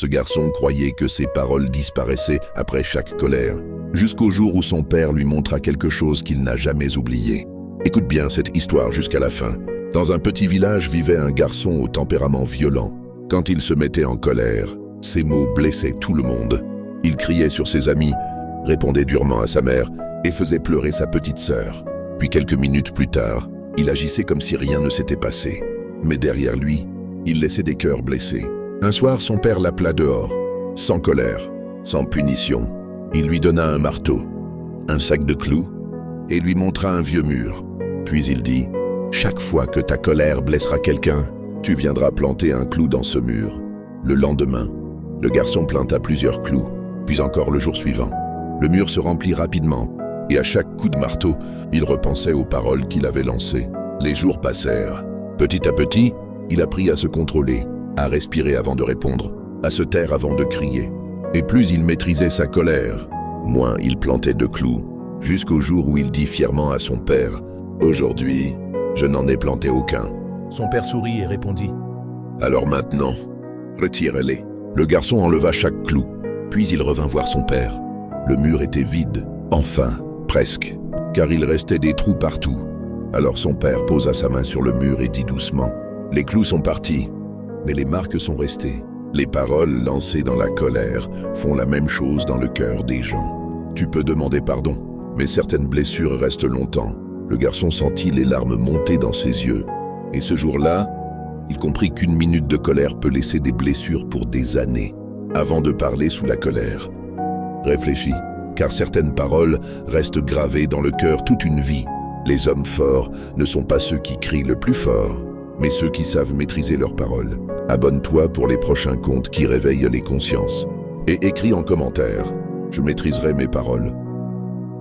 Ce garçon croyait que ses paroles disparaissaient après chaque colère, jusqu'au jour où son père lui montra quelque chose qu'il n'a jamais oublié. Écoute bien cette histoire jusqu'à la fin. Dans un petit village vivait un garçon au tempérament violent. Quand il se mettait en colère, ses mots blessaient tout le monde. Il criait sur ses amis, répondait durement à sa mère et faisait pleurer sa petite sœur. Puis quelques minutes plus tard, il agissait comme si rien ne s'était passé. Mais derrière lui, il laissait des cœurs blessés. Un soir, son père l'appela dehors, sans colère, sans punition. Il lui donna un marteau, un sac de clous et lui montra un vieux mur. Puis il dit, « Chaque fois que ta colère blessera quelqu'un, tu viendras planter un clou dans ce mur. » Le lendemain, le garçon planta plusieurs clous, puis encore le jour suivant. Le mur se remplit rapidement, et à chaque coup de marteau, il repensait aux paroles qu'il avait lancées. Les jours passèrent. Petit à petit, il apprit à se contrôler, à respirer avant de répondre, à se taire avant de crier. Et plus il maîtrisait sa colère, moins il plantait de clous, jusqu'au jour où il dit fièrement à son père, « Aujourd'hui, je n'en ai planté aucun. » Son père sourit et répondit, « Alors maintenant, retirez-les. » Le garçon enleva chaque clou, puis il revint voir son père. Le mur était vide, enfin, presque, car il restait des trous partout. Alors son père posa sa main sur le mur et dit doucement, « Les clous sont partis, mais les marques sont restées. » Les paroles lancées dans la colère font la même chose dans le cœur des gens. Tu peux demander pardon, mais certaines blessures restent longtemps. Le garçon sentit les larmes monter dans ses yeux. Et ce jour-là, il comprit qu'une minute de colère peut laisser des blessures pour des années, avant de parler sous la colère. Réfléchis, car certaines paroles restent gravées dans le cœur toute une vie. Les hommes forts ne sont pas ceux qui crient le plus fort, mais ceux qui savent maîtriser leurs paroles. Abonne-toi pour les prochains contes qui réveillent les consciences. Et écris en commentaire, je maîtriserai mes paroles.